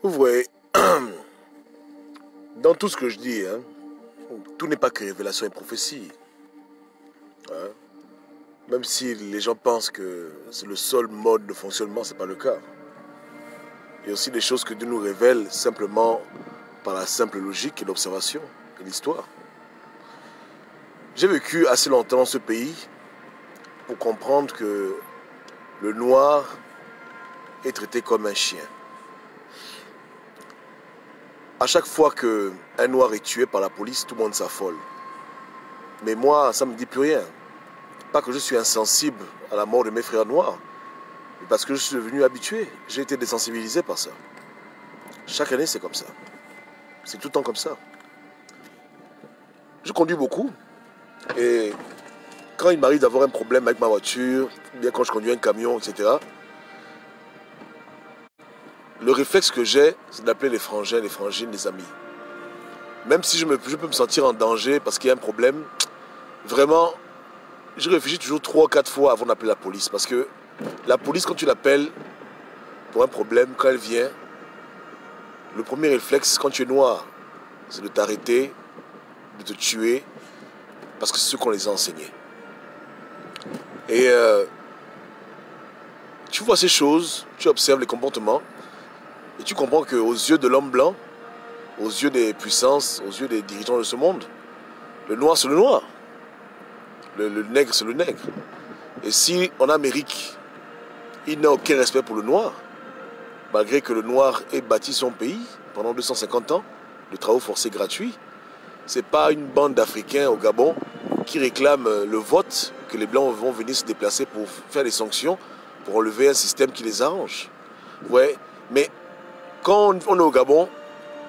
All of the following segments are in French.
Vous voyez, dans tout ce que je dis, hein, tout n'est pas que révélation et prophétie. Hein. Même si les gens pensent que c'est le seul mode de fonctionnement, ce n'est pas le cas. Il y a aussi des choses que Dieu nous révèle simplement par la simple logique et l'observation et l'histoire. J'ai vécu assez longtemps dans ce pays pour comprendre que le noir est traité comme un chien. À chaque fois qu'un noir est tué par la police, tout le monde s'affole. Mais moi, ça ne me dit plus rien. Pas que je suis insensible à la mort de mes frères noirs, mais parce que je suis devenu habitué. J'ai été désensibilisé par ça. Chaque année, c'est comme ça. C'est tout le temps comme ça. Je conduis beaucoup. Et quand il m'arrive d'avoir un problème avec ma voiture, ou bien quand je conduis un camion, etc., le réflexe que j'ai, c'est d'appeler les frangins, les frangines, les amis. Même si je peux me sentir en danger parce qu'il y a un problème, vraiment, je réfléchis toujours 3 ou 4 fois avant d'appeler la police. Parce que la police, quand tu l'appelles pour un problème, quand elle vient, le premier réflexe, quand tu es noir, c'est de t'arrêter, de te tuer, parce que c'est ce qu'on les a enseignés. Et tu vois ces choses, tu observes les comportements, et tu comprends qu'aux yeux de l'homme blanc, aux yeux des puissances, aux yeux des dirigeants de ce monde, le noir c'est le noir, le nègre c'est le nègre. Et si en Amérique, il n'a aucun respect pour le noir, malgré que le noir ait bâti son pays pendant 250 ans, de travaux forcés gratuits, c'est pas une bande d'Africains au Gabon qui réclament le vote, que les Blancs vont venir se déplacer pour faire des sanctions, pour enlever un système qui les arrange. Ouais, mais quand on est au Gabon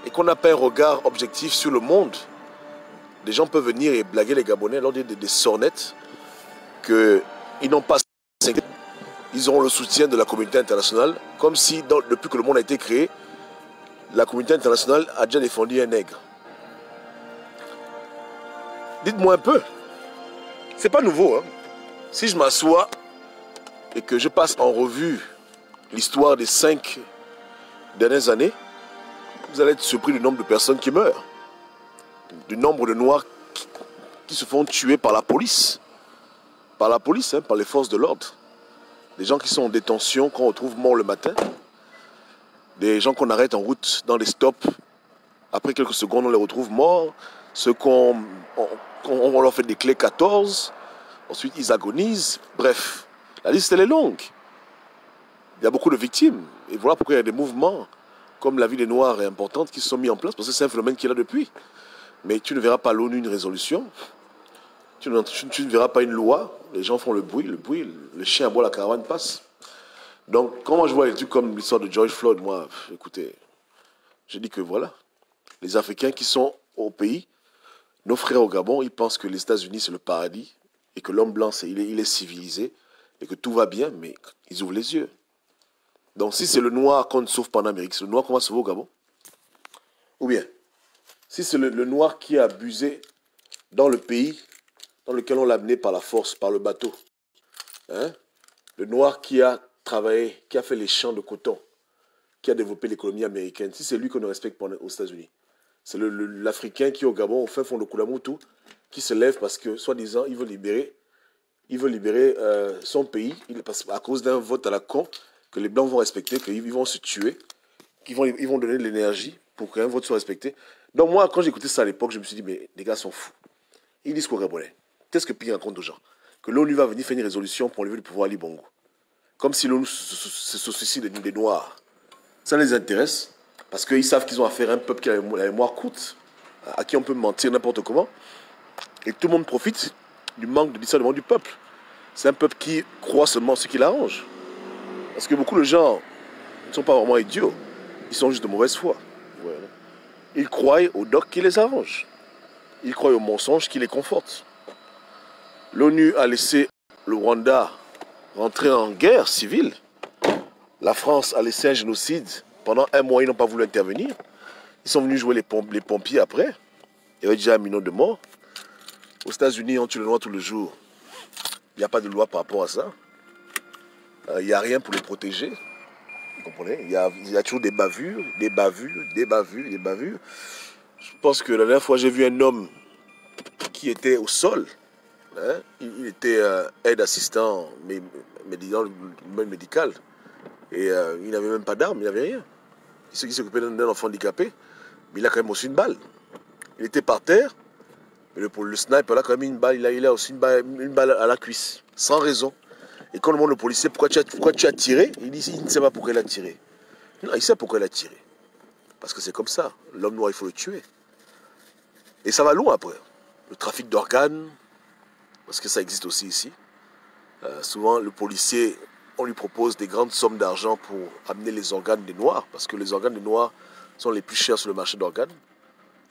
et qu'on n'a pas un regard objectif sur le monde, des gens peuvent venir et blaguer les Gabonais, leur dire des sornettes, qu'ils n'ont pas... Ils auront le soutien de la communauté internationale, comme si, depuis que le monde a été créé, la communauté internationale a déjà défendu un nègre. Dites-moi un peu. C'est pas nouveau, hein. Si je m'assois et que je passe en revue l'histoire des 5 dernières années, vous allez être surpris du nombre de personnes qui meurent. Du nombre de Noirs qui se font tuer par la police. Par la police, hein, par les forces de l'ordre. Des gens qui sont en détention, qu'on retrouve morts le matin. Des gens qu'on arrête en route dans les stops. Après quelques secondes, on les retrouve morts. Ceux qu'on leur fait des clés 14. Ensuite, ils agonisent. Bref, la liste, elle est longue. Il y a beaucoup de victimes. Et voilà pourquoi il y a des mouvements, comme la vie des Noirs est importante, qui se sont mis en place, parce que c'est un phénomène qui est là depuis. Mais tu ne verras pas l'ONU une résolution. Tu ne verras pas une loi. Les gens font le bruit, le chien aboie, la caravane passe. Donc, quand moi je vois des trucs comme l'histoire de George Floyd, moi, écoutez, je dis que voilà, les Africains qui sont au pays, nos frères au Gabon, ils pensent que les États-Unis c'est le paradis et que l'homme blanc il est civilisé et que tout va bien, mais ils ouvrent les yeux. Donc, si c'est le noir qu'on ne sauve pas en Amérique, c'est le noir qu'on va sauver au Gabon. Ou bien, si c'est le noir qui a abusé dans le pays dans lequel on l'a amené par la force, par le bateau. Hein? Le noir qui a travaillé, qui a fait les champs de coton, qui a développé l'économie américaine. Si c'est lui qu'on ne respecte pas aux États-Unis, c'est l'Africain qui est au Gabon, au fin fond de Koulamoutou, qui se lève parce que, soi-disant, il veut libérer son pays, à cause d'un vote à la con, que les Blancs vont respecter, qu'ils vont se tuer, qu'ils vont donner de l'énergie pour qu'un vote soit respecté. Donc moi, quand j'ai écouté ça à l'époque, je me suis dit, mais les gars sont fous. Ils disent qu'au Gabonais. Qu'est-ce que Pi raconte aux gens? Que l'ONU va venir faire une résolution pour enlever le pouvoir à Ali Bongo. Comme si l'ONU se soucie des Noirs. Ça les intéresse, parce qu'ils savent qu'ils ont affaire à un peuple qui a la mémoire courte, à qui on peut mentir n'importe comment. Et tout le monde profite du manque de discernement du peuple. C'est un peuple qui croit seulement ce qui l'arrange. Parce que beaucoup de gens ne sont pas vraiment idiots. Ils sont juste de mauvaise foi. Voilà. Ils croient aux docs qui les arrangent. Ils croient aux mensonges qui les confortent. L'ONU a laissé le Rwanda rentrer en guerre civile. La France a laissé un génocide. Pendant 1 mois, ils n'ont pas voulu intervenir. Ils sont venus jouer les pompiers après. Il y avait déjà 1 million de morts. Aux États-Unis, on tue le noir tous les jours. Il n'y a pas de loi par rapport à ça. Il n'y a rien pour les protéger. Vous comprenez? Il y a toujours des bavures, des bavures, des bavures, des bavures. Je pense que la dernière fois, j'ai vu un homme qui était au sol. Hein? Il était aide assistant dans le domaine médical. Et il n'avait même pas d'arme, il n'avait rien. Il s'occupait d'un enfant handicapé, mais il a quand même reçu une balle. Il était par terre, mais le sniper, là, quand même une balle, il a aussi une balle à la cuisse, sans raison. Et quand on demande au policier pourquoi tu as tiré, il dit il ne sait pas pourquoi il a tiré. Non, il sait pourquoi il a tiré. Parce que c'est comme ça. L'homme noir, il faut le tuer. Et ça va loin après. Le trafic d'organes, parce que ça existe aussi ici. Souvent, le policier, on lui propose des grandes sommes d'argent pour amener les organes des Noirs, parce que les organes des Noirs sont les plus chers sur le marché d'organes.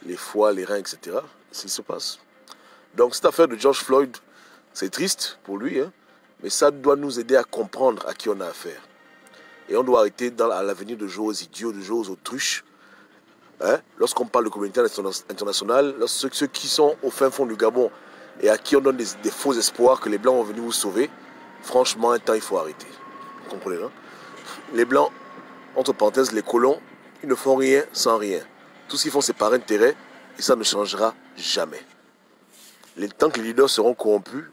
Les foies, les reins, etc. C'est ce qui se passe. Donc cette affaire de George Floyd, c'est triste pour lui, hein, mais ça doit nous aider à comprendre à qui on a affaire. Et on doit arrêter à l'avenir de jouer aux idiots, de jouer aux autruches. Hein? Lorsqu'on parle de communauté internationale, ceux qui sont au fin fond du Gabon et à qui on donne des faux espoirs que les Blancs vont venir vous sauver, franchement, un temps, il faut arrêter. Vous comprenez, non? Les Blancs, entre parenthèses, les colons, ils ne font rien sans rien. Tout ce qu'ils font, c'est par intérêt, et ça ne changera jamais. Tant que les leaders seront corrompus,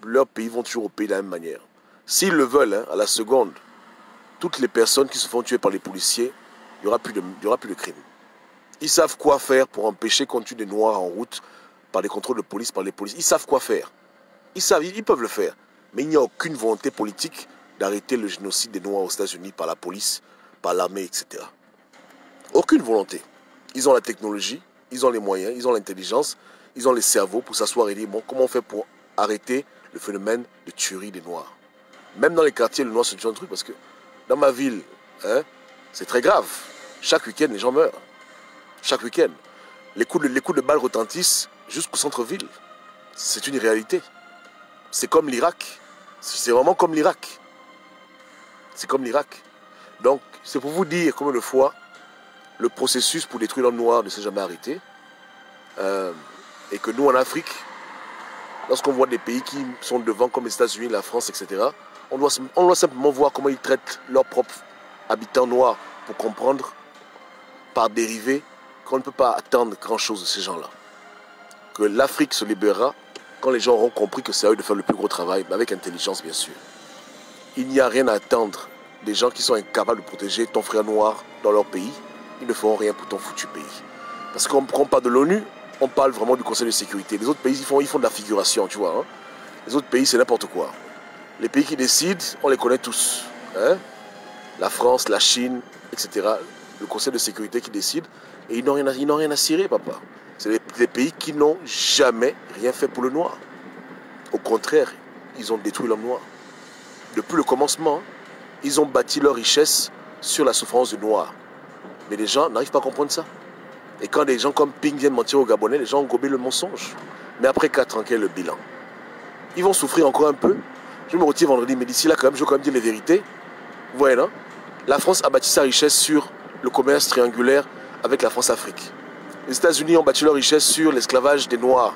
leurs pays vont toujours au pays de la même manière. S'ils le veulent, hein, à la seconde, toutes les personnes qui se font tuer par les policiers, il n'y aura plus de crime. Ils savent quoi faire pour empêcher qu'on tue des Noirs en route par des contrôles de police, par les policiers. Ils savent quoi faire. Ils peuvent le faire. Mais il n'y a aucune volonté politique d'arrêter le génocide des Noirs aux États-Unis par la police, par l'armée, etc. Aucune volonté. Ils ont la technologie, ils ont les moyens, ils ont l'intelligence, ils ont les cerveaux pour s'asseoir et dire bon, comment on fait pour arrêter le phénomène de tuerie des Noirs. Même dans les quartiers, les Noirs se tuent un truc parce que dans ma ville, hein, c'est très grave. Chaque week-end, les gens meurent. Chaque week-end. Les coups de balles retentissent jusqu'au centre-ville. C'est une réalité. C'est comme l'Irak. C'est vraiment comme l'Irak. C'est comme l'Irak. Donc, c'est pour vous dire combien de fois le processus pour détruire l'homme noir ne s'est jamais arrêté. Et que nous, en Afrique, lorsqu'on voit des pays qui sont devant, comme les États-Unis, la France, etc., on doit simplement voir comment ils traitent leurs propres habitants noirs pour comprendre, par dérivés, qu'on ne peut pas attendre grand-chose de ces gens-là. Que l'Afrique se libérera quand les gens auront compris que c'est à eux de faire le plus gros travail, mais avec intelligence, bien sûr. Il n'y a rien à attendre des gens qui sont incapables de protéger ton frère noir dans leur pays. Ils ne feront rien pour ton foutu pays. Parce qu'on parle de l'ONU, on parle vraiment du Conseil de sécurité. Les autres pays, ils font de la figuration, tu vois. Hein. Les autres pays, c'est n'importe quoi. Les pays qui décident, on les connaît tous. Hein. La France, la Chine, etc. Le Conseil de sécurité qui décide. Et ils n'ont rien à cirer, papa. C'est des pays qui n'ont jamais rien fait pour le noir. Au contraire, ils ont détruit l'homme noir. Depuis le commencement, ils ont bâti leur richesse sur la souffrance du noir. Mais les gens n'arrivent pas à comprendre ça. Et quand des gens comme Ping viennent mentir aux Gabonais, les gens ont gobé le mensonge. Mais après 4 ans, quel est le bilan? Ils vont souffrir encore un peu. Je me retire vendredi, mais d'ici là, quand même, je veux quand même dire les vérités. Vous voyez, non? La France a bâti sa richesse sur le commerce triangulaire avec la France-Afrique. Les États-Unis ont bâti leur richesse sur l'esclavage des Noirs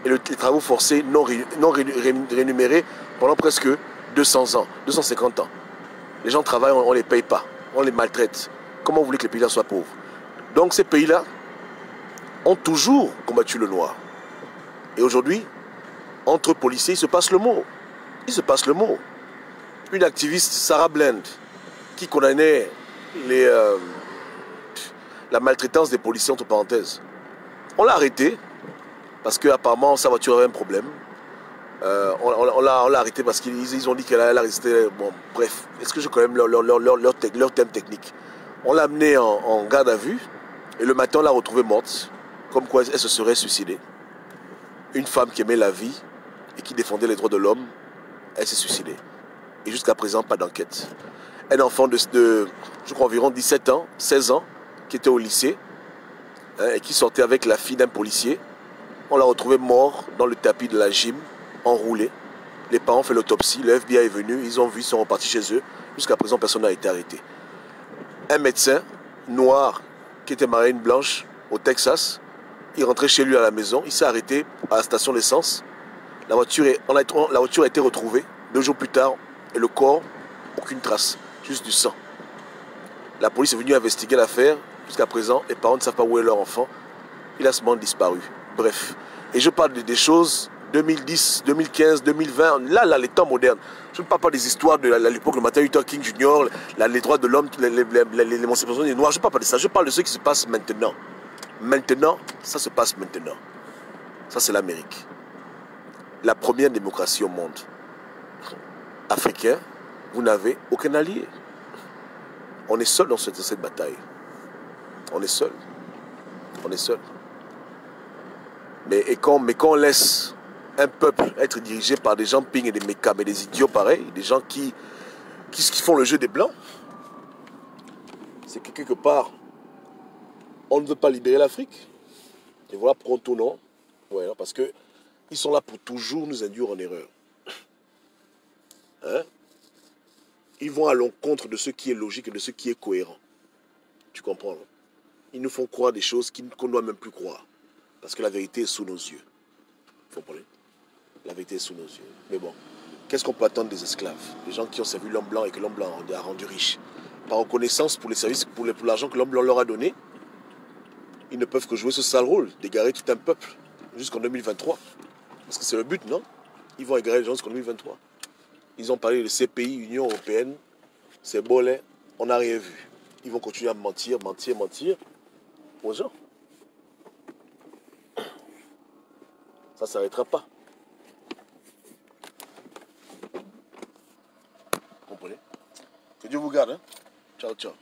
et les travaux forcés non rémunérés pendant presque 200 ans, 250 ans. Les gens travaillent, on ne les paye pas, on les maltraite. Comment vous voulez que les pays-là soient pauvres? Donc ces pays-là ont toujours combattu le noir. Et aujourd'hui, entre policiers, il se passe le mot. Il se passe le mot. Une activiste, Sarah Blend, qui condamnait la maltraitance des policiers, entre parenthèses. On l'a arrêté parce qu'apparemment sa voiture avait un problème. On l'a arrêté parce qu'ils ont dit qu'elle a résisté. Bon, bref, est-ce que je connais leur thème technique? On l'a amenée en garde à vue et le matin on l'a retrouvée morte, comme quoi elle se serait suicidée. Une femme qui aimait la vie et qui défendait les droits de l'homme, elle s'est suicidée. Et jusqu'à présent, pas d'enquête. Un enfant de je crois, environ 17 ans, 16 ans, qui était au lycée, hein, et qui sortait avec la fille d'un policier. On l'a retrouvé mort dans le tapis de la gym, enroulé. Les parents ont fait l'autopsie, le FBI est venu, ils ont vu, ils sont repartis chez eux. Jusqu'à présent, personne n'a été arrêté. Un médecin noir qui était marié à une blanche au Texas, il rentrait chez lui à la maison, il s'est arrêté à la station d'essence. La voiture a été retrouvée 2 jours plus tard et le corps, aucune trace, juste du sang. La police est venue investiguer l'affaire. Jusqu'à présent, les parents ne savent pas où est leur enfant. Il a seulement disparu. Bref. Et je parle des choses 2010, 2015, 2020. Là, les temps modernes. Je ne parle pas des histoires de l'époque de Martin Luther King Jr., les droits de l'homme, l'émancipation des Noirs. Je ne parle pas de ça. Je parle de ce qui se passe maintenant. Maintenant, ça se passe maintenant. Ça, c'est l'Amérique. La première démocratie au monde. Africain, vous n'avez aucun allié. On est seul dans cette bataille. On est seul. On est seul. Mais quand on laisse un peuple être dirigé par des gens ping et des mécas, mais des idiots pareils, des gens qui font le jeu des blancs, c'est que quelque part, on ne veut pas libérer l'Afrique. Et voilà pourquoi on tourne. Ouais, parce qu'ils sont là pour toujours nous induire en erreur. Hein? Ils vont à l'encontre de ce qui est logique et de ce qui est cohérent. Tu comprends? Non? Ils nous font croire des choses qu'on ne doit même plus croire. Parce que la vérité est sous nos yeux. Vous comprenez? La vérité est sous nos yeux. Mais bon, qu'est-ce qu'on peut attendre des esclaves? Des gens qui ont servi l'homme blanc et que l'homme blanc a rendu riche. Par reconnaissance pour les services, pour l'argent que l'homme blanc leur a donné, ils ne peuvent que jouer ce sale rôle, d'égarer tout un peuple jusqu'en 2023. Parce que c'est le but, non? Ils vont égarer les gens jusqu'en 2023. Ils ont parlé de CPI, Union Européenne, c'est bolé, on n'a rien vu. Ils vont continuer à mentir aux gens. Ça ne s'arrêtera pas. Vous comprenez? Que Dieu vous garde. Hein? Ciao, ciao.